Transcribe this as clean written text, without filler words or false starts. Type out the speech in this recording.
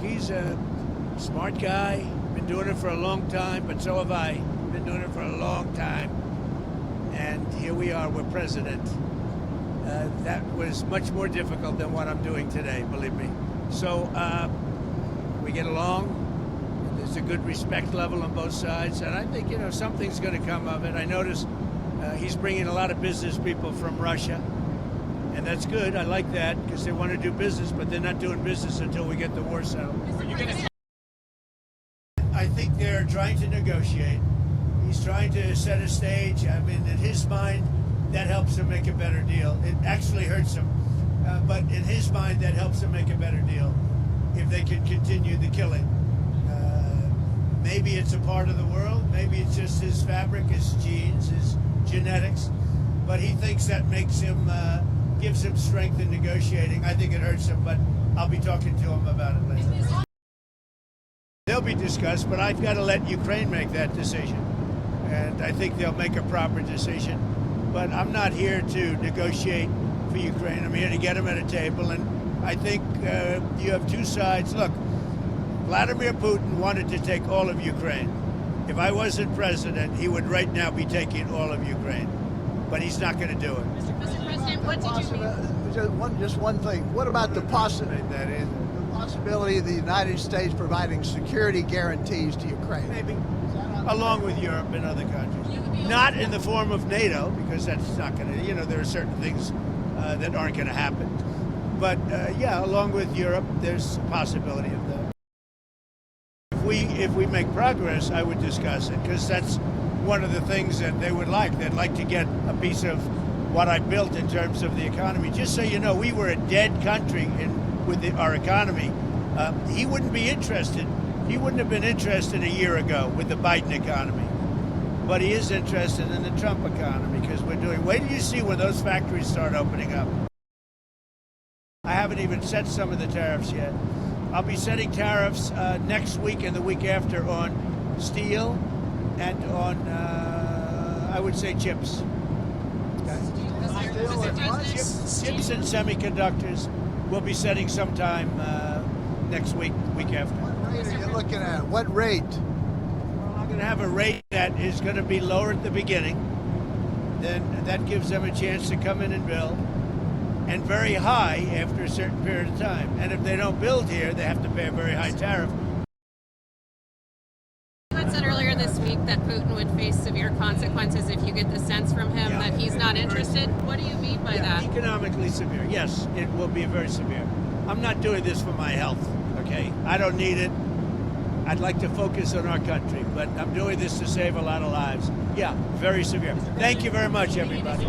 he's a smart guy, been doing it for a long time, but so have I. Been doing it for a long time. And here we are, we're president. That was much more difficult than what I'm doing today, believe me. So we get along. There's a good respect level on both sides. And I think, you know, something's going to come of it. I noticed he's bringing a lot of business people from Russia. And that's good. I like that because they want to do business, but they're not doing business until we get the war settled. I think they're trying to negotiate. He's trying to set a stage. I mean, in his mind, that helps him make a better deal. It actually hurts him, but in his mind, that helps him make a better deal if they can continue the killing. Maybe it's a part of the world. Maybe it's just his fabric, his genes, his genetics. But he thinks that makes him, gives him strength in negotiating. I think it hurts him, but I'll be talking to him about it later. They'll be discussed, but I've got to let Ukraine make that decision. And I think they'll make a proper decision. But I'm not here to negotiate for Ukraine. I'm here to get them at a table. And I think you have two sides. Look, Vladimir Putin wanted to take all of Ukraine. If I wasn't president, he would right now be taking all of Ukraine. But he's not going to do it. Mr. President, what did you mean? Just one thing. What about the possibility of the United States providing security guarantees to Ukraine? Maybe. Along with Europe and other countries. Not in the form of NATO, because that's not going to, you know, there are certain things that aren't going to happen. But, yeah, along with Europe, there's a possibility of that. If we make progress, I would discuss it, because that's one of the things that they would like. They'd like to get a piece of what I built in terms of the economy. Just so you know, we were a dead country with our economy. He wouldn't be interested. He wouldn't have been interested a year ago with the Biden economy. But he is interested in the Trump economy because we're doing. Wait till you see when those factories start opening up. I haven't even set some of the tariffs yet. I'll be setting tariffs next week and the week after on steel and on, I would say, chips. Chips and semiconductors. We'll be setting sometime next week, week after. What rate are you looking at? What rate? Well, I'm going to have a rate that is going to be lower at the beginning. Then that gives them a chance to come in and build. And very high after a certain period of time. And if they don't build here, they have to pay a very high tariff. You had said earlier this week that Putin would face severe consequences if you get the sense from him that he's not interested. What do you mean by that? Economically severe. Yes, it will be very severe. I'm not doing this for my health, okay? I don't need it. I'd like to focus on our country, but I'm doing this to save a lot of lives. Yeah, very severe. Thank you very much, everybody.